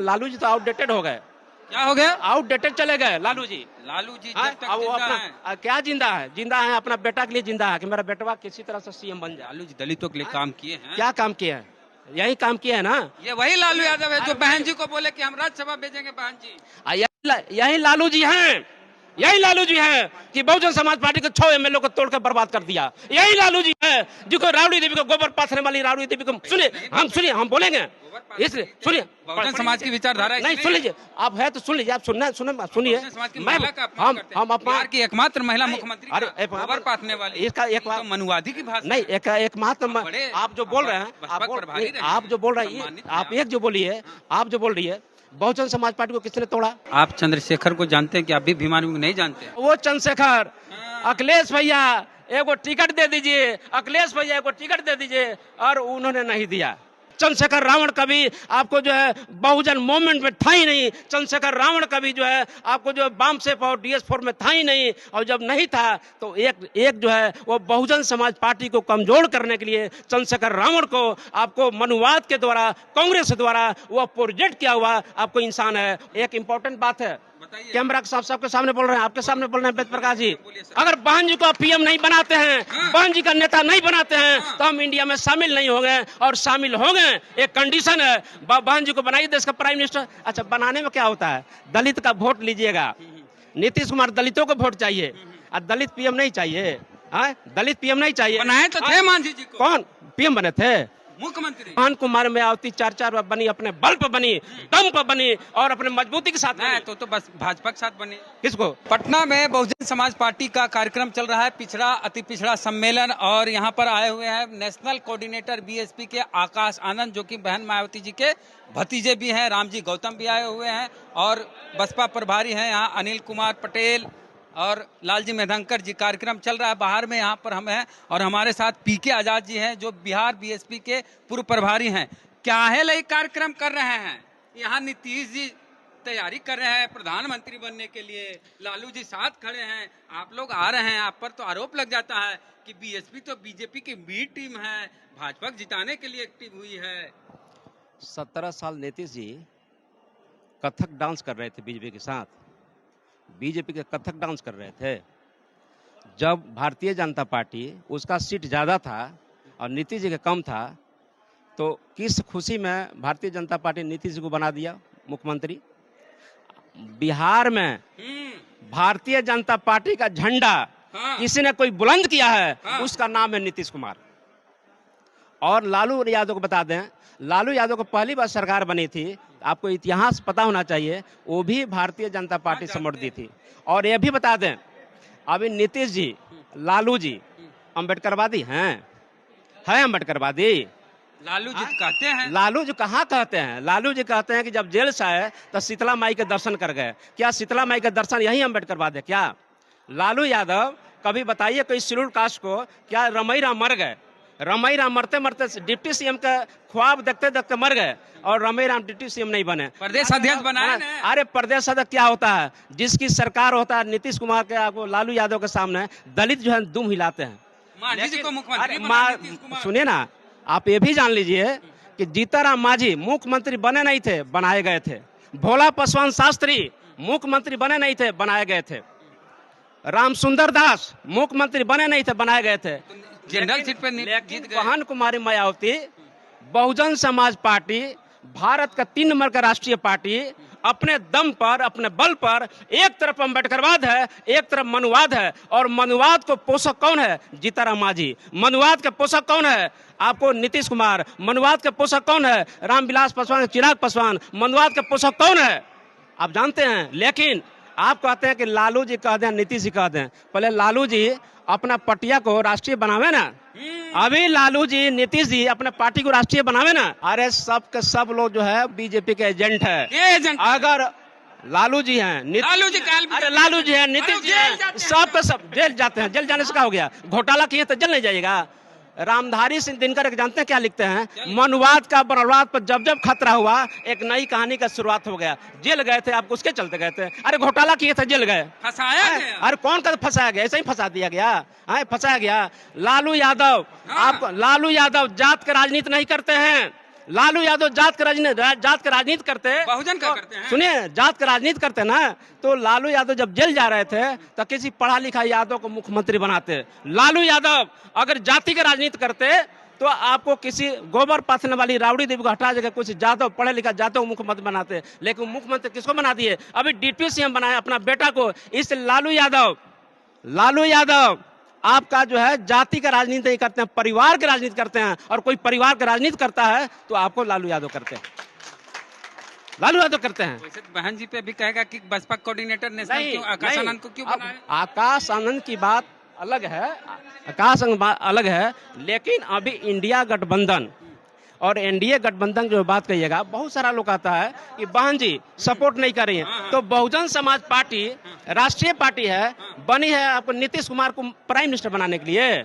लालू जी तो आउटडेटेड हो गए। क्या हो गया? आउटडेटेड चले गए लालू जी। लालू जी हाँ, जब तक अब वो जिंदा अपना हैं। क्या जिंदा है? जिंदा है अपना बेटा के लिए जिंदा है कि मेरा बेटवा किसी तरह से सीएम बन जाए। लालू जी दलितों के लिए काम किए हैं। क्या काम किया है? यही काम किया है ना। ये वही लालू यादव है जो बहन जी को बोले कि हम राज्यसभा भेजेंगे बहन जी। यही लालू जी हैं। यही लालू जी हैं कि बहुजन समाज पार्टी के 6 एमएलए को तोड़कर बर्बाद कर दिया। यही लालू जी है जिसको राबड़ी देवी को गोबर पाथने वाली राबड़ी देवी को सुनिए हम बोलेंगे इसलिए सुनिए। बहुजन समाज की विचारधारा नहीं, सुन लीजिए आप है तो सुन लीजिए, आप सुनिए सुनिए। हम बिहार की एकमात्र महिला मुख्यमंत्री अरे गोबर पाथने वाली इसका एक तो मनुवादी की भाषा नहीं, एकमात्र आप जो बोल रहे हैं, आप जो बोल रहे हैं, आप एक जो बोलिए, आप जो बोल रही है बहुजन समाज पार्टी को किसने तोड़ा? आप चंद्रशेखर को जानते हैं कि आप भी भीमारू को नहीं जानते? वो चंद्रशेखर अखिलेश भैया एगो टिकट दे दीजिए, अखिलेश भैया एगो टिकट दे दीजिए, और उन्होंने नहीं दिया। चंद्रशेखर रावण कभी आपको जो है बहुजन मूवमेंट में था ही नहीं। चंद्रशेखर रावण कभी जो है आपको जो बाम सेफ और DS4 में था ही नहीं। और जब नहीं था तो एक जो है वो बहुजन समाज पार्टी को कमजोर करने के लिए चंद्रशेखर रावण को आपको मनुवाद के द्वारा, कांग्रेस द्वारा वो प्रोजेक्ट किया हुआ आपको इंसान है। एक इंपॉर्टेंट बात है, कैमरा साहब सबके सामने बोल रहे हैं, आपके सामने बोल रहे हैं वेद प्रकाश जी, अगर बहन जी को आप PM नहीं बनाते हैं, बहन जी का नेता नहीं बनाते हैं तो हम इंडिया में शामिल नहीं होंगे। और शामिल होंगे एक कंडीशन है, बहन जी को बनाइए देश का प्राइम मिनिस्टर। अच्छा, बनाने में क्या होता है? दलित का वोट लीजिएगा। नीतीश कुमार दलितों को वोट चाहिए और दलित PM नहीं चाहिए। दलित PM नहीं चाहिए। बनाए तो थे मांझी जी को। कौन PM बने थे? मुख्यमंत्री महान कुमार मायावती 4 बार बनी, अपने बल पर बनी, दम पर बनी और अपने मजबूती के साथ बनी। तो बस भाजपा के साथ बनी। किसको? पटना में बहुजन समाज पार्टी का कार्यक्रम चल रहा है, पिछड़ा अति पिछड़ा सम्मेलन, और यहाँ पर आए हुए हैं नेशनल कोऑर्डिनेटर BSP के आकाश आनंद, जो कि बहन मायावती जी के भतीजे भी हैं। रामजी गौतम भी आए हुए हैं और बसपा प्रभारी हैं यहाँ अनिल कुमार पटेल और लालजी मेधंकर जी। कार्यक्रम चल रहा है बाहर में, यहाँ पर हम हैं और हमारे साथ PK आजाद जी हैं जो बिहार BSP के पूर्व प्रभारी हैं। क्या है लई कार्यक्रम कर रहे हैं यहाँ? नीतीश जी तैयारी कर रहे हैं प्रधानमंत्री बनने के लिए, लालू जी साथ खड़े हैं, आप लोग आ रहे हैं। आप पर तो आरोप लग जाता है कि BSP तो BJP की बी टीम है, भाजपा जिताने के लिए एक्टिव हुई है। 17 साल नीतीश जी कथक डांस कर रहे थे BJP के साथ, BJP के कथक डांस कर रहे थे। जब भारतीय जनता पार्टी उसका सीट ज़्यादा था और नीतीश जी का कम था, तो किस खुशी में भारतीय जनता पार्टी नीतीश जी को बना दिया मुख्यमंत्री। बिहार में भारतीय जनता पार्टी का झंडा किसी ने कोई बुलंद किया है, उसका नाम है नीतीश कुमार। और लालू यादव को बता दें, लालू यादव को पहली बार सरकार बनी थी, आपको इतिहास पता होना चाहिए, वो भी भारतीय जनता पार्टी समर्थ दी थी। और ये भी बता दें, अभी नीतीश जी, लालू जी अम्बेडकरवादी हैं? अम्बेडकरवादी? लालू जी कहते हैं। लालू जी कहाँ कहते हैं? लालू जी कहते हैं कि जब जेल से आए तो शीतला माई के दर्शन कर गए। क्या शीतला माई के दर्शन यही अम्बेडकरवाद है क्या? लालू यादव कभी बताइए कोई शेड्यूल कास्ट को क्या रमई राम मर गए? रमई राम मरते मरते डिप्टी CM का ख्वाब देखते देखते मर गए और रमई राम डिप्टी CM नहीं बने, प्रदेश अध्यक्ष बनाए। अरे प्रदेश अध्यक्ष क्या होता है? जिसकी सरकार होता है नीतीश कुमार के, आपको लालू यादव के सामने दलित जो है दुम हिलाते हैं। सुनिए ना, आप ये भी जान लीजिए कि जीताराम मांझी मुख्यमंत्री बने नहीं थे, बनाए गए थे। भोला पासवान शास्त्री मुख्यमंत्री बने नहीं थे, बनाए गए थे। राम सुंदर दास मुख्यमंत्री बने नहीं थे, बनाए गए थे। जनरल सीट पे जीत गए। बहन कुमारी मायावती, बहुजन समाज पार्टी, भारत का 3 नंबर का राष्ट्रीय पार्टी, अपने दम पर, अपने बल पर, एक तरफ अम्बेडकरवाद है, एक तरफ मनुवाद है। और मनुवाद को पोषक कौन है? जीताराम मांझी। मनुवाद के पोषक कौन है? आपको नीतीश कुमार। मनुवाद के पोषक कौन है? रामविलास पासवान, चिराग पासवान। मनुवाद के पोषक कौन है? आप जानते हैं। लेकिन आप कहते हैं कि लालू जी कह दें, नीतीश जी कह दें। पहले लालू जी अपना पटिया को राष्ट्रीय बनावे ना। अभी लालू जी, नीतीश जी अपने पार्टी को राष्ट्रीय बनावे ना। अरे सब के सब लोग जो है BJP के एजेंट है। अगर लालू जी हैं, लालू जी हैं, नीतीश जी हैं, सब के सब जेल जाते हैं। जेल जाने से क्या हो गया? घोटाला किए तो जेल नहीं जाएगा। रामधारी सिंह दिनकर जानते हैं क्या लिखते हैं? मनुवाद का बरवाद पर जब जब खतरा हुआ, एक नई कहानी का शुरुआत हो गया। जेल गए थे, आप उसके चलते गए थे। अरे घोटाला किए थे, जेल गए, फंसाया गया। अरे कौन का फंसाया गया? ऐसे ही फंसा दिया गया, फंसाया गया। लालू यादव, आप लालू यादव जात का राजनीति नहीं करते हैं। लालू यादव जात का राजनीति करते, बहुजन का करते हैं। सुनिए, जात का राजनीति करते ना, तो लालू यादव जब जेल जा रहे थे तो किसी पढ़ा लिखा यादव को मुख्यमंत्री बनाते। लालू यादव अगर जाति का राजनीति करते तो आपको किसी गोबर पाथने वाली रावड़ी देवी को हटा देकर कुछ जादव, पढ़े लिखा जादव मुख्यमंत्री बनाते। लेकिन मुख्यमंत्री किसको बना दिए? अभी डिप्टी सीएम बनाया अपना बेटा को। इस लालू यादव आपका जो है जाति का राजनीति नहीं करते हैं, परिवार की राजनीति करते हैं। और कोई परिवार की राजनीति करता है तो आपको लालू यादव करते हैं, लालू यादव करते हैं। वैसे बहन जी पे भी कहेगा कि बसपा कोऑर्डिनेटर नेशनल क्यों आकाश आनंद को क्यों अब बनाए? आकाश आनंद की बात अलग है, आकाश आनंद अलग है, लेकिन अभी इंडिया गठबंधन और एनडीए गठबंधन जो बात कहिएगा, बहुत सारा लोग आता है कि बहन जी सपोर्ट नहीं कर रही है। तो बहुजन समाज पार्टी राष्ट्रीय पार्टी है, बनी है आपको नीतीश कुमार को प्राइम मिनिस्टर बनाने के लिए,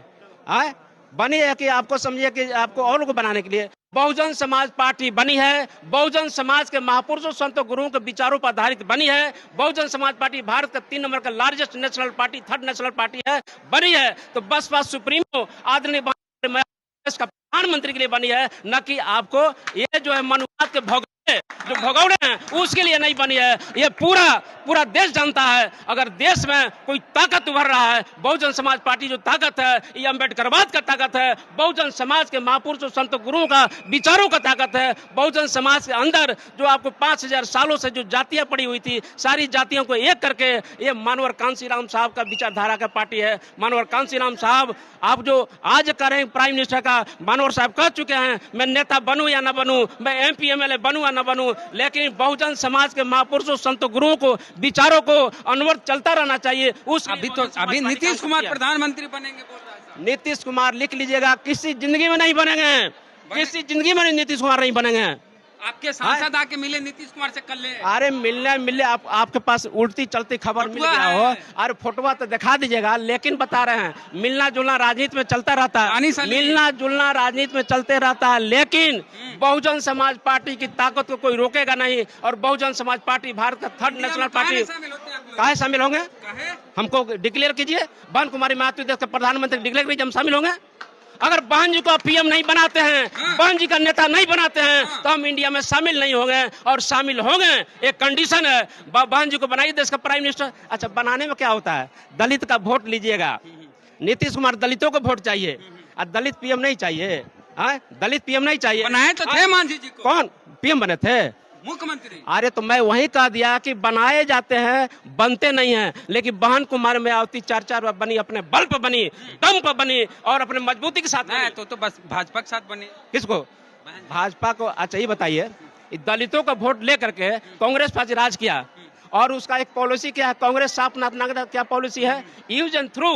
बनी है कि आपको समझिए कि आपको और को बनाने के लिए। बहुजन समाज पार्टी बनी है, बहुजन समाज के महापुरुषों संतों गुरुओं के विचारों पर आधारित बनी है। बहुजन समाज पार्टी भारत का 3 नंबर का largest national party, third national party है, बनी है। तो बसपा सुप्रीमो आदरणीय देश का प्रधानमंत्री के लिए बनी है, न कि आपको ये जो है मनुवाद के जो भगौड़े हैं उसके लिए नहीं बनी है। ये पूरा देश जानता है। अगर देश में कोई ताकत उभर रहा है, बहुजन समाज पार्टी जो ताकत है, ये अम्बेडकरवाद का ताकत है, बहुजन समाज के महापुरुषों संत गुरुओं का विचारों का ताकत है। बहुजन समाज के अंदर जो आपको 5000 सालों से जो जातियां पड़ी हुई थी, सारी जातियों को एक करके ये मानवर कांशीराम साहब का विचारधारा का पार्टी है। मानवर कांशीराम साहब आप जो आज करें प्राइम मिनिस्टर का, मानवर साहब कह चुके हैं मैं नेता बनूं या ना बनूं, मैं MP MLA बनूं या ना बनूं, लेकिन बहुजन समाज के महापुरुषों संत गुरुओं को विचारों को अनवरत चलता रहना चाहिए। अभी नीतीश कुमार प्रधानमंत्री बनेंगे बोल रहा है। नीतीश कुमार लिख लीजिएगा, किसी जिंदगी में नहीं बनेंगे, किसी जिंदगी में नीतीश कुमार नहीं बनेंगे। आपके सांसद आके मिले नीतीश कुमार से कल ले। अरे मिलने आपके पास उल्टी चलती खबर मिल गया हो, अरे फोटोवा तो दिखा दीजिएगा। लेकिन बता रहे हैं मिलना जुलना राजनीति में चलता रहता है, मिलना जुलना राजनीति में चलते रहता है, लेकिन बहुजन समाज पार्टी की ताकत को कोई रोकेगा नहीं। और बहुजन समाज पार्टी भारत का थर्ड नेशनल पार्टी। काहे शामिल होंगे? हमको डिक्लेयर कीजिए, बहन कुमारी महतो देश के प्रधानमंत्री डिक्लेयर कीजिए, हम शामिल होंगे। अगर बहन जी को PM नहीं बनाते हैं, बहन जी का नेता नहीं बनाते हैं, तो हम इंडिया में शामिल नहीं होंगे। और शामिल होंगे एक कंडीशन है, बहन जी को बनाइए देश का प्राइम मिनिस्टर। अच्छा, बनाने में क्या होता है? दलित का वोट लीजिएगा। नीतीश कुमार दलितों को वोट चाहिए और दलित PM नहीं चाहिए। दलित PM नहीं चाहिए। बनाए तो थे मांझी जी को। कौन PM बने थे? मुख्यमंत्री। अरे तो मैं वही कह दिया कि बनाए जाते हैं, बनते नहीं हैं। लेकिन बहन कुमार मायावती 4 बार बनी, अपने बल पर बनी, दम पर बनी और अपने मजबूती के साथ बनी। तो बस भाजपा के साथ बनी। किसको? भाजपा को। अच्छा ये बताइए, दलितों का वोट लेकर के कांग्रेस पार्टी राज किया और उसका एक पॉलिसी क्या है? कांग्रेस साफ नागरिक क्या पॉलिसी है? Use and through.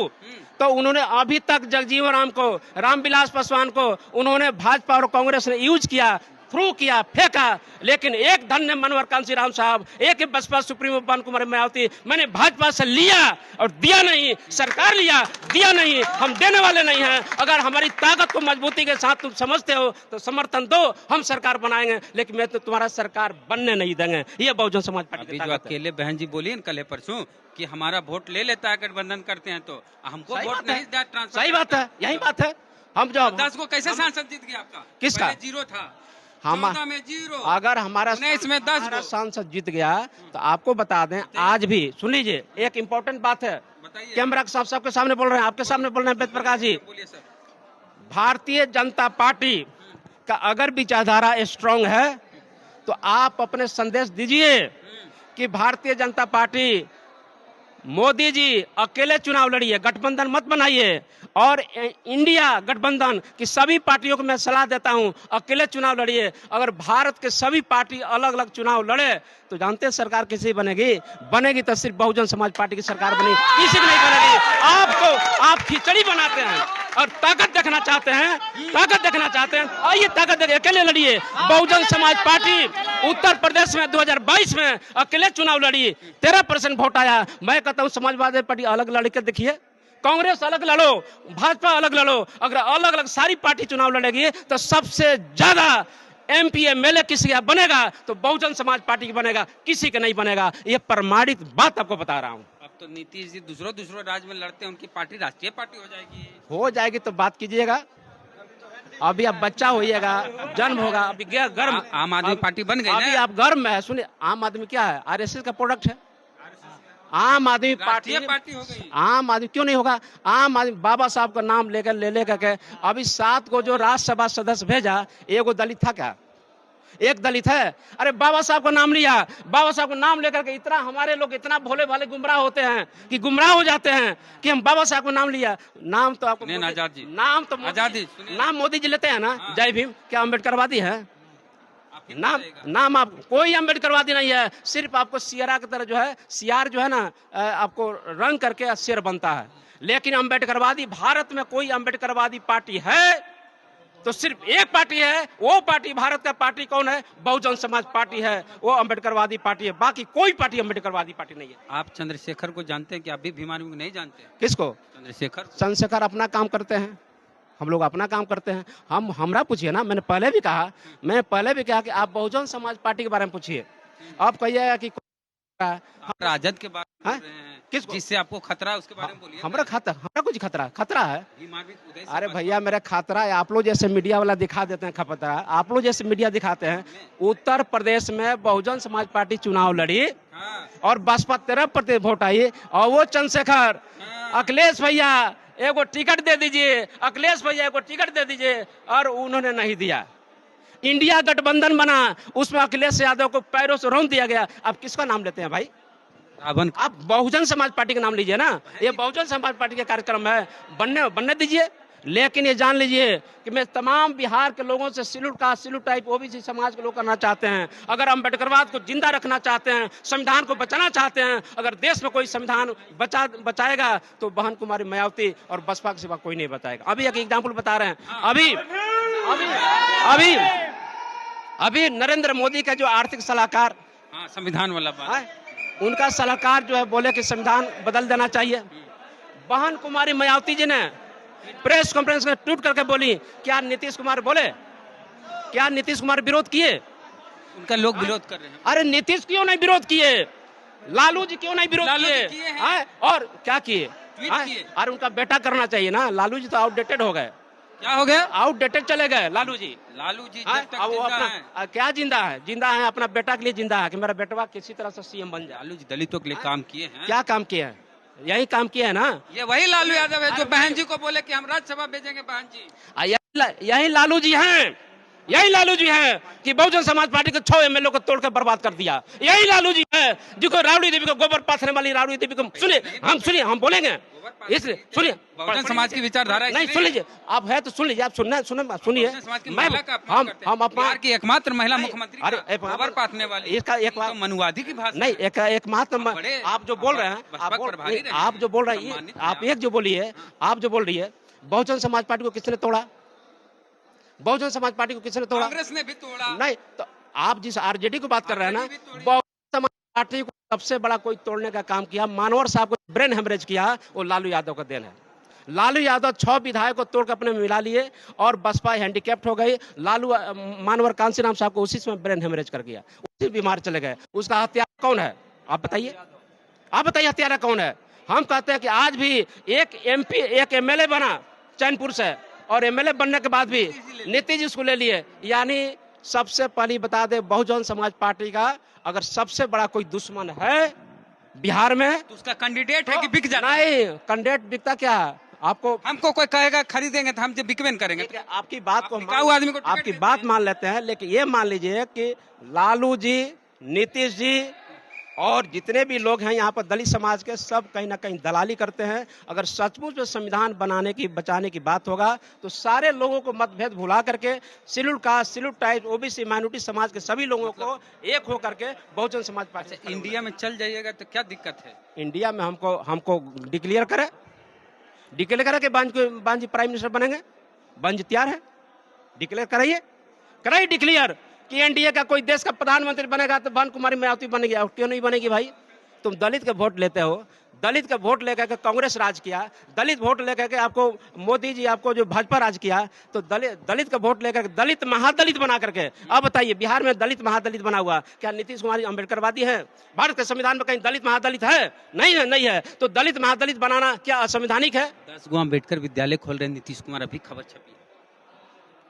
तो उन्होंने अभी तक जगजीवन राम को, रामविलास पासवान को उन्होंने भाजपा और कांग्रेस ने यूज किया, थ्रू किया, फेंका। लेकिन एक धन्य मनोहर कांशीराम साहब, एक बसपा सुप्रीमो बहन कुमारी मायावती, मैंने भाजपा से लिया और दिया नहीं, सरकार लिया दिया नहीं, हम देने वाले नहीं हैं। अगर हमारी ताकत को मजबूती के साथ तुम समझते हो तो समर्थन दो, हम सरकार बनाएंगे, लेकिन मैं तो तुम्हारा सरकार बनने नहीं देंगे। ये बहुजन समाज पार्टी जो अकेले बहन जी बोली कल परसों कि हमारा वोट ले लेता है गठबंधन करते हैं तो हमको वोट नहीं ट्रांसफर। सही बात है, यही बात है। हम जो 10 को कैसे सांसद जीत गया आपका? किसका? 0 था, हम 14 में 0। अगर हमारा इसमें 10 सांसद जीत गया तो आपको बता दें, आज भी सुन लीजिए, एक इम्पोर्टेंट बात है, कैमरा के सबके सामने बोल रहे हैं, आपके सामने बोल रहे हैं वेद प्रकाश जी। भारतीय जनता पार्टी का अगर विचारधारा स्ट्रांग है तो आप अपने संदेश दीजिए कि भारतीय जनता पार्टी, मोदी जी अकेले चुनाव लड़िए, गठबंधन मत बनाइए। और इंडिया गठबंधन की सभी पार्टियों को मैं सलाह देता हूं, अकेले चुनाव लड़िए। अगर भारत के सभी पार्टी अलग अलग चुनाव लड़े तो जानते हैं सरकार किसी बनेगी तो सिर्फ बहुजन समाज पार्टी की सरकार बनेगी, किसी की नहीं बनेगी। आप खिचड़ी बनाते हैं और ताकत देखना चाहते हैं, आइए ताकत देख, अकेले लड़िए। बहुजन समाज पार्टी उत्तर प्रदेश में 2022 में अकेले चुनाव लड़ी, 13% वोट आया। मैं कहता हूँ समाजवादी पार्टी अलग लड़के देखिए, कांग्रेस अलग लड़ो, भाजपा अलग लड़ो। अगर अलग अलग सारी पार्टी चुनाव लड़ेगी तो सबसे ज्यादा MP MLA किसी का बनेगा तो बहुजन समाज पार्टी की बनेगा, किसी का नहीं बनेगा। ये प्रमाणित बात आपको बता रहा हूँ। अब तो नीतीश जी दूसरों राज्य में लड़ते हैं, उनकी पार्टी राष्ट्रीय पार्टी हो जाएगी तो बात कीजिएगा। अभी अब बच्चा होइएगा, जन्म होगा, अभी गर्म। आम आदमी पार्टी बन गई अभी ना। आप गर्म में है। सुनिए, आम आदमी क्या है? आरएसएस का प्रोडक्ट है। आम आदमी पार्टी राष्ट्रीय पार्टी हो गई। आम आदमी क्यों नहीं होगा? आम आदमी बाबा साहब का नाम लेकर लेकर के अभी 7 को जो राज्यसभा सदस्य भेजा, एगो दलित था क्या? एक दलित है? अरे बाबा साहब का नाम लिया, बाबा साहब का नाम लेकर के इतना हमारे लोग इतना भोले भाले गुमराह होते हैं कि गुमराह हो जाते हैं कि हम बाबा साहब का नाम लिया। नाम तो आपको सुनिए ना आजाद जी, नाम तो आजादी सुनिए। नाम मोदी जी लेते हैं ना। हाँ। जय भीम, क्या अम्बेडकरवादी है? आप ही नाम बताइएगा। नाम आप कोई अम्बेडकरवादी नहीं है। सिर्फ आपको सियारा की तरह जो है, सियार जो है ना, आपको रंग करके शेर बनता है। लेकिन अम्बेडकरवादी, भारत में कोई अम्बेडकरवादी पार्टी है तो सिर्फ एक पार्टी है। वो पार्टी, भारत का पार्टी कौन है? बहुजन समाज पार्टी है। वो अम्बेडकरवादी पार्टी है, बाकी कोई पार्टी अम्बेडकरवादी पार्टी नहीं है। आप चंद्रशेखर को जानते हैं कि आप भी भीम आर्मी को नहीं जानते? किसको? चंद्रशेखर। चंद्रशेखर अपना काम करते हैं, हम लोग अपना काम करते हैं। हमरा पूछिए ना, मैंने पहले भी कहा कि आप बहुजन समाज पार्टी के बारे में पूछिए। आप कहिएगा कि आप राजद के बारे में हाँ? बोल रहे हैं, किसको? जिससे आपको खतरा है उसके बारे में बोलिए। हमरा कुछ खतरा है? भीम आर्मी उदय से अरे बच- भैया, मेरा खतरा है, आप लोग जैसे मीडिया वाला दिखा देते हैं खतरा। आप लोग जैसे मीडिया दिखाते हैं। उत्तर प्रदेश में बहुजन समाज पार्टी चुनाव लड़ी हाँ, और बसपा 13% वोट आई, और वो चंद्रशेखर, हाँ। अखिलेश भैया एगो टिकट दे दीजिए, अखिलेश भैया एगो टिकट दे दीजिए, और उन्होंने नहीं दिया। इंडिया गठबंधन बना, उसमें अखिलेश यादव को पैरों से रौंद दिया गया। अब किसका नाम लेते हैं भाई? रावण। आप बहुजन समाज पार्टी का नाम लीजिए ना। ये बहुजन समाज पार्टी का कार्यक्रम है, बनने दीजिए। लेकिन ये जान लीजिए कि मैं तमाम बिहार के लोगों से सिल्यूट टाइप ओबीसी समाज के लोग करना चाहते हैं। अगर अम्बेडकरवाद को जिंदा रखना चाहते हैं, संविधान को बचाना चाहते हैं, अगर देश में कोई संविधान बचाएगा तो बहन कुमारी मायावती और बसपा के सिवा कोई नहीं बचाएगा। अभी एक एग्जाम्पल बता रहे हैं। अभी नरेंद्र मोदी का जो आर्थिक सलाहकार, हाँ, संविधान वाला बात। हाँ, उनका सलाहकार जो है बोले कि संविधान बदल देना चाहिए। बहन कुमारी मायावती जी ने प्रेस कॉन्फ्रेंस में ट्वीट करके बोली, क्या नीतीश कुमार विरोध किए? उनका लोग विरोध कर रहे हैं। अरे नीतीश क्यों नहीं विरोध किए? लालू जी क्यों नहीं विरोध लालू जी किए? किए हैं। हाँ, और क्या किए? ट्वीट हाँ, किए। अरे उनका बेटा करना चाहिए ना। लालू जी तो आउटडेटेड हो गए, क्या हो गया? आउटडेटेड चले गए लालू जी। लालू जी हाँ, जब तक अब वो जिंदा अपना हैं। क्या जिंदा है? अपना बेटा के लिए जिंदा है कि मेरा बेटवा किसी तरह से सीएम बन जाए। लालू जी दलितों के लिए काम किए हैं। क्या काम किया है? यही काम किया है ना। ये वही लालू यादव है जो बहन जी को बोले कि हम राज्यसभा भेजेंगे बहन जी। यही लालू जी हैं कि बहुजन समाज पार्टी के 6 एमएलए को तोड़कर बर्बाद कर दिया। यही लालू जी है जिसको राबड़ी देवी को गोबर पाथने वाली राबड़ी देवी को सुनिए हम बोलेंगे, इसलिए सुनिए। बहुजन समाज की विचारधारा नहीं, सुन लीजिए, आप है तो सुन लीजिए, आप सुनिए। बहुजन समाज की महिला का अपमान करते हैं। हम अपना बिहार की एकमात्र महिला मुख्यमंत्री अरे, का गोबर पाथने वाली, इसका एक तो मनुवादी की भाषा नहीं, एक मात्र बड़े आप जो बोल रहे हैं, बसपा प्रभारी रहे हैं, आप जो बोल रहे हैं, सम्मानित हैं आप एक जो बोलिए, आप जो बोल रही है, बहुजन समाज पार्टी को किसने तोड़ा? बहुजन समाज पार्टी को किसने तोड़ा? कांग्रेस ने भी तोड़ा। नहीं, तो आप जिस आरजेडी की बात कर रहे हैं ना, आरजेडी भी तोड़ी। बहुजन समाज पार्टी को सबसे बड़ा कोई तोड़ने का काम किया, मानवर साहब को ब्रेन हेमरेज किया, वो लालू यादव का देन है। लालू यादव 6 विधायक को तोड़ कर अपने में मिला लिए और बसपा हैंडीकैप्ट हो गई। लालू मानवर कांसीराम साहब को उसी समय ब्रेन हेमरेज कर गया, उसी बीमार चले गए। उसका हत्यारा कौन है? आप बताइए हत्यारा कौन है? हम कहते हैं कि आज भी एक एमपी, एक एमएलए बना चैनपुर से, और एमएलए बनने के बाद भी नीतीश जी उसको ले लिए। यानी सबसे पहले बता दे, बहुजन समाज पार्टी का अगर सबसे बड़ा कोई दुश्मन है बिहार में तो उसका कैंडिडेट है कि बिक जाता है? नहीं, कैंडिडेट बिकता क्या है? आपको हमको कोई कहेगा खरीदेंगे तो हम जब बिकवेन करेंगे। ठीक है, आपकी बात को बिकाऊ आदमी को टिकट आपकी देते बात हैं। मान लेते हैं, लेकिन ये मान लीजिए कि लालू जी, नीतीश जी और जितने भी लोग हैं यहाँ पर दलित समाज के, सब कहीं ना कहीं दलाली करते हैं। अगर सचमुच में संविधान बनाने की, बचाने की बात होगा तो सारे लोगों को मतभेद भुला करके सिल्यूट कास्ट, सिल्यूट टाइप, ओबीसी, माइनॉरिटी समाज के सभी लोगों को एक हो करके बहुजन समाज पार्टी इंडिया में चल जाइएगा तो क्या दिक्कत है? इंडिया में हमको डिक्लेयर करे कि बांझी प्राइम मिनिस्टर बनेंगे। बांझी तैयार है, डिक्लेयर कराइए डिक्लेयर कि एनडीए का कोई देश का प्रधानमंत्री बनेगा तो बहन कुमारी मायावती बनेगी। और क्यों नहीं बनेगी भाई? तुम दलित के वोट लेते हो, दलित का वोट लेकर के कांग्रेस राज किया, दलित वोट लेकर के आपको मोदी जी, आपको जो भाजपा राज किया, तो दलित का वोट लेकर के दलित महादलित बना करके, अब बताइए बिहार में दलित महादलित बना हुआ, क्या नीतीश कुमार अम्बेडकरवादी है? भारत के संविधान में कहीं दलित महादलित है? नहीं है। तो दलित महादलित बनाना क्या असंवैधानिक है? 10 गो अम्बेडकर विद्यालय खोल रहे हैं नीतीश कुमार, अभी खबर छपी।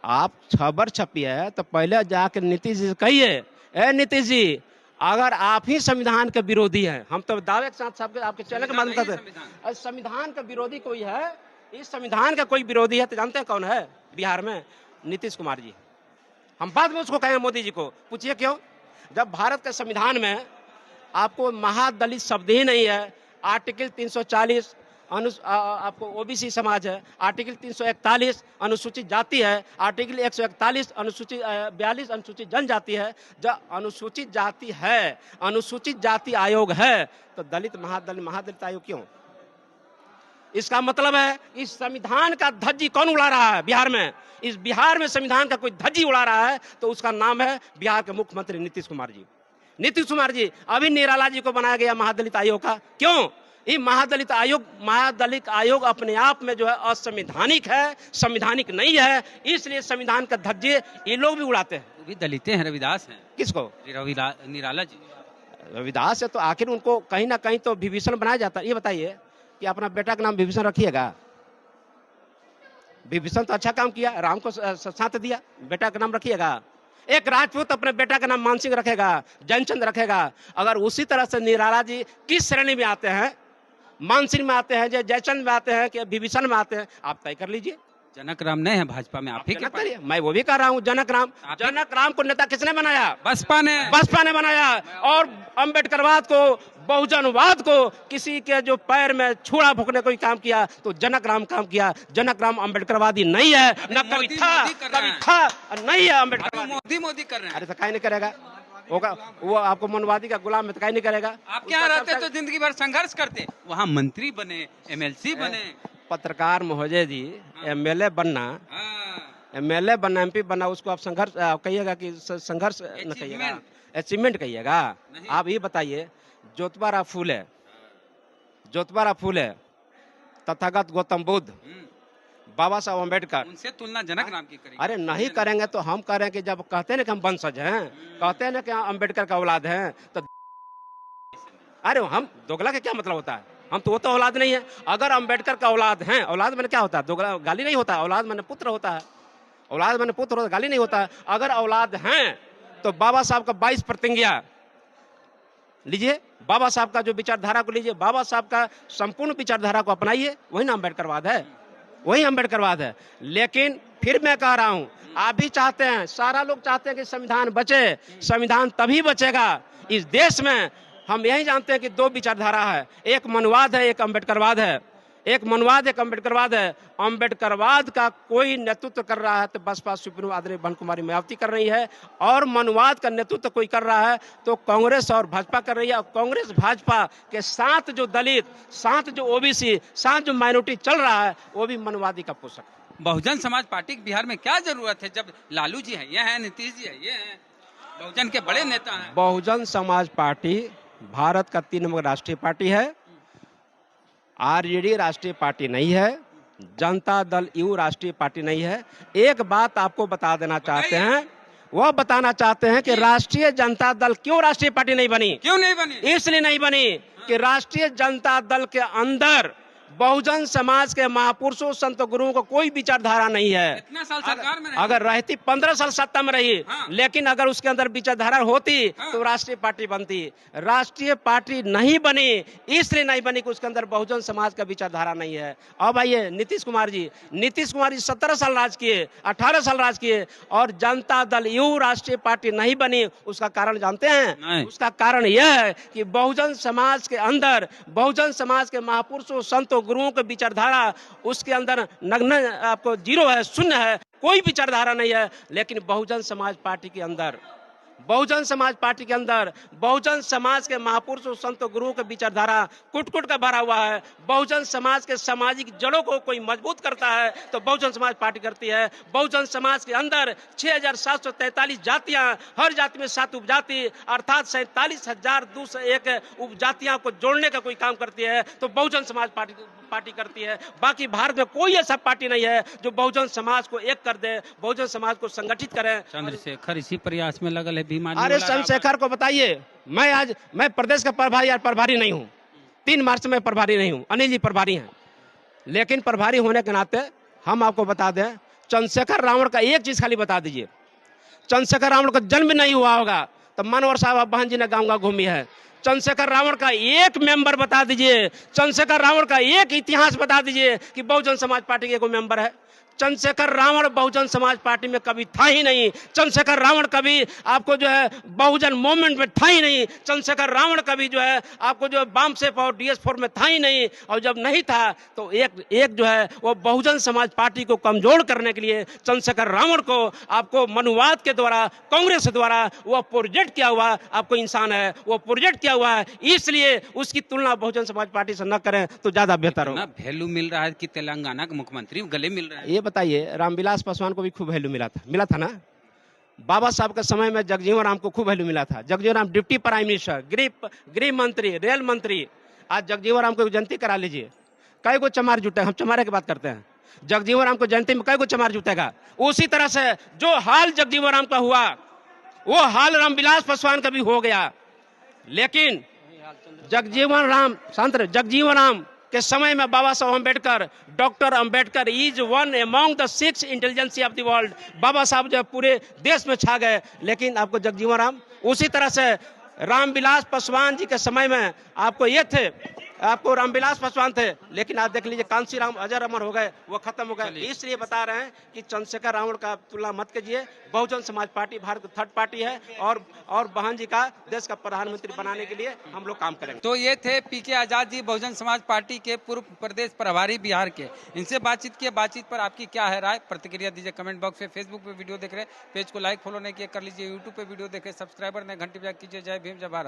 आप खबर छपी है तो पहले जाकर नीतीश जी से कहिए, ए नीतीश जी, अगर आप ही संविधान के विरोधी हैं, हम तो दावे के साथ सबके आपके चैनल के माध्यम करते हैं, संविधान का विरोधी कोई है, इस संविधान का कोई विरोधी है तो जानते हैं कौन है बिहार में? नीतीश कुमार जी। हम बाद में उसको कहेंगे मोदी जी को, पूछिए क्यों? जब भारत के संविधान में आपको महादलित शब्द ही नहीं है, आर्टिकल 340 आपको ओबीसी समाज है, आर्टिकल 341 अनुसूचित जाति है, आर्टिकल 141 अनुसूचित 42 अनुसूचित जनजाति है। जब अनुसूचित जाति है, अनुसूचित जाति आयोग है, तो दलित महादलित आयोग क्यों? इसका मतलब है इस संविधान का धज्जी कौन उड़ा रहा है बिहार में? इस बिहार में संविधान का कोई धज्जी उड़ा रहा है तो उसका नाम है बिहार के मुख्यमंत्री नीतीश कुमार जी। नीतीश कुमार जी, अभी निराला जी को बनाया गया महादलित आयोग का, क्यों? ये महादलित आयोग अपने आप में जो है असंवैधानिक है, संवैधानिक नहीं है, इसलिए संविधान का धज्जे ये लोग भी उड़ाते हैं। वो भी दलित हैं, रविदास हैं। किसको? निराला जी। रविदास है तो आखिर उनको कहीं ना कहीं तो विभीषण बनाया जाता है। ये बताइए कि अपना बेटा का नाम विभीषण रखिएगा? विभीषण तो अच्छा काम किया, राम को साथ दिया, बेटा का नाम रखिएगा? एक राजपूत अपने बेटा का नाम मानसिंह रखेगा, जयचंद रखेगा? अगर उसी तरह से निराला जी किस श्रेणी में आते हैं, मानसिंह में आते हैं, जयचंद में आते हैं कि विभीषण में आते हैं, आप तय कर लीजिए। जनक राम नहीं है भाजपा में, आप ही के मैं वो भी कह रहा हूँ, जनक राम को नेता किसने बनाया? बसपा ने बनाया। और अम्बेडकरवाद को, बहुजनवाद को, किसी के जो पैर में छुरा फूकने कोई काम किया तो जनक राम काम किया। जनक राम अम्बेडकरवादी नहीं है, न कभी था नहीं है अम्बेडकरवादी। मोदी कर रहे हैं। अरे तो काहे नहीं करेगा? होगा वो आपको मनवादी का गुलाम में तो काहे नहीं करेगा? आप यहाँ रहते तो जिंदगी भर संघर्ष करते, वहाँ मंत्री बने, एमएलसी बने। पत्रकार महोदय जी, एमएलए बनना, एमपी बनना, उसको आप संघर्ष कहिएगा कि संघर्ष न कहिएगा, अचीवमेंट कहिएगा? आप ये बताइए, ज्योतिबा फूले, तथागत गौतम बुद्ध, बाबा साहब अम्बेडकर, उनसे तुलना जनक राम की करेंगे? अरे नहीं करेंगे तो हम कह रहे हैं कि जब कहते हैं ना कि हम वंशज हैं, कहते हैं ना कि अम्बेडकर का औलाद हैं, तो अरे हम दोगला का क्या मतलब होता है? हम तो वो तो औलाद नहीं है। अगर अम्बेडकर का औलाद हैं, औलाद मैंने क्या होता है? दोगला गाली नहीं होता, औलाद मैंने पुत्र होता है, औलाद मैंने पुत्र होता, गाली नहीं होता है। अगर औलाद हैं तो बाबा साहब का 22 प्रतिज्ञा लीजिए, बाबा साहब का जो विचारधारा को लीजिए, बाबा साहब का संपूर्ण विचारधारा को अपनाइए, वही ना अम्बेडकरवाद है, वही अम्बेडकरवाद है। लेकिन फिर मैं कह रहा हूं, आप भी चाहते हैं, सारा लोग चाहते हैं कि संविधान बचे। संविधान तभी बचेगा इस देश में, हम यही जानते हैं कि दो विचारधारा है, एक मनुवाद है, एक अम्बेडकरवाद है। एक मनुवाद, एक अम्बेडकरवाद है। अम्बेडकरवाद का कोई नेतृत्व कर रहा है तो बसपा सुप्रीमो आदरणीय बहन कुमारी मायावती कर रही है, और मनुवाद का नेतृत्व कोई कर रहा है तो कांग्रेस और भाजपा कर रही है। और कांग्रेस भाजपा के साथ जो दलित, साथ जो ओबीसी, साथ जो माइनॉरिटी चल रहा है, वो भी मनुवादी का पोषक। बहुजन समाज पार्टी की बिहार में क्या जरूरत है जब लालू जी है, ये है, नीतीश जी है, ये है, बहुजन के बड़े नेता हैं। बहुजन समाज पार्टी भारत का 3 नंबर राष्ट्रीय पार्टी है, आरजेडी राष्ट्रीय पार्टी नहीं है, जनता दल यू राष्ट्रीय पार्टी नहीं है। एक बात आपको बता देना चाहते हैं, वह बताना चाहते हैं कि राष्ट्रीय जनता दल क्यों राष्ट्रीय पार्टी नहीं बनी? क्यों नहीं बनी? इसलिए नहीं बनी कि राष्ट्रीय जनता दल के अंदर बहुजन समाज के महापुरुषों, संत गुरुओं को कोई विचारधारा नहीं है। इतना साल सरकार में अगर रहती, 15 साल सत्ता में रही, हाँ। लेकिन अगर उसके अंदर विचारधारा होती हाँ। तो राष्ट्रीय पार्टी बनती। राष्ट्रीय पार्टी नहीं बनी, इसलिए नहीं बनी कि उसके अंदर बहुजन समाज का विचारधारा नहीं है। अब आइए नीतीश कुमार जी 17 साल राज किए, 18 साल राज किए, और जनता दल यू राष्ट्रीय पार्टी नहीं बनी। उसका कारण जानते हैं? उसका कारण यह है कि बहुजन समाज के अंदर, बहुजन समाज के महापुरुषों, संतों, गुरुओं की विचारधारा उसके अंदर नग्न, आपको जीरो है, शून्य है, कोई विचारधारा नहीं है। लेकिन बहुजन समाज पार्टी के अंदर, बहुजन समाज पार्टी के अंदर बहुजन समाज के महापुरुषों, संतों, गुरुओं की विचारधारा कुट-कुट का भरा हुआ है। बहुजन समाज के सामाजिक जड़ों को कोई मजबूत करता है तो बहुजन समाज पार्टी करती है। बहुजन समाज के अंदर 6743 जातियां, हर जाति में 7 उपजाति, अर्थात 47,201 उपजातियां को जोड़ने का कोई काम करती है तो बहुजन समाज पार्टी करती है। बाकी भारत में कोई ऐसा पार्टी नहीं है जो बहुजन समाज को एक कर दे, बहुजन समाज को संगठित करे। चंद्रशेखर इसी प्रयास में लगल है। अरे चंद्रशेखर को बताइए, मैं प्रदेश का प्रभारी नहीं हूँ, 3 मार्च में प्रभारी नहीं हूँ, अनिल जी प्रभारी हैं। लेकिन प्रभारी होने के नाते हम आपको बता दें, चंद्रशेखर रावण का एक चीज खाली बता दीजिए। चंद्रशेखर रावण का जन्म नहीं हुआ होगा तो मनोहर साहब बहन जी ने गाँव गाँव घूमी है। चंद्रशेखर रावण का एक मेंबर बता दीजिए, चंद्रशेखर रावण का एक इतिहास बता दीजिए कि बहुजन समाज पार्टी के कोई मेंबर है। चंद्रशेखर रावण बहुजन समाज पार्टी में कभी था ही नहीं। चंद्रशेखर रावण कभी आपको जो है बहुजन मूवमेंट में था ही नहीं। चंद्रशेखर रावण कभी जो है आपको जो बामसेफ और DS4 में था ही नहीं। और जब नहीं था तो एक जो है वो बहुजन समाज पार्टी को कमजोर करने के लिए चंद्रशेखर रावण को आपको मनुवाद के द्वारा, कांग्रेस द्वारा वो प्रोजेक्ट किया हुआ आपको इंसान है, वो प्रोजेक्ट किया हुआ है। इसलिए उसकी तुलना बहुजन समाज पार्टी से न करें तो ज्यादा बेहतर होगा। वैल्यू मिल रहा है कि तेलंगाना के मुख्यमंत्री गले मिल रहा है। ये बताइए, रामविलास पासवान को भी खूब वैल्यू मिला था ना। बाबा साहब के समय में जगजीवन राम को खूब वैल्यू मिला था। Jagjivan Ram deputy prime minister, गृह मंत्री, रेल मंत्री। आज जगजीवन राम को जयंती करा लीजिए, कई को चमार जुटे। हम चमारे की बात करते हैं, जगजीवन राम को जयंती में कई को चमार जुटेगा। उसी तरह से जो हाल जगजीवन राम का हुआ वो हाल रामविलास पासवान का भी हो गया। लेकिन जगजीवन राम के समय में Baba Saheb Ambedkar, doctor Ambedkar is one among the 6 intelligentsia of the world. Baba Saheb जो पूरे देश में छा गए। लेकिन आपको जगजीवन राम, उसी तरह से रामविलास पासवान जी के समय में आपको ये थे, आपको रामविलास पासवान थे। लेकिन आप देख लीजिए कांसीराम अजर अमर हो गए, वो खत्म हो गए। इसलिए बता रहे हैं कि चंद्रशेखर रावण का तुलना मत कीजिए। बहुजन समाज पार्टी भारत की 3rd पार्टी है और बहन जी का देश का प्रधानमंत्री बनाने के लिए हम लोग काम करेंगे। तो ये थे PK आजाद जी, बहुजन समाज पार्टी के पूर्व प्रदेश प्रभारी बिहार के। इनसे बातचीत किए। बातचीत पर आपकी क्या है राय, प्रतिक्रिया दीजिए कमेंट बॉक्स में। फेसबुक पे वीडियो देख रहे हैं, पेज को लाइक फॉलो नहीं किया कर लीजिए। यूट्यूब पे वीडियो देखे, सब्सक्राइबर ने घंटी बजा कीजिए। जय भीम, जय भारत।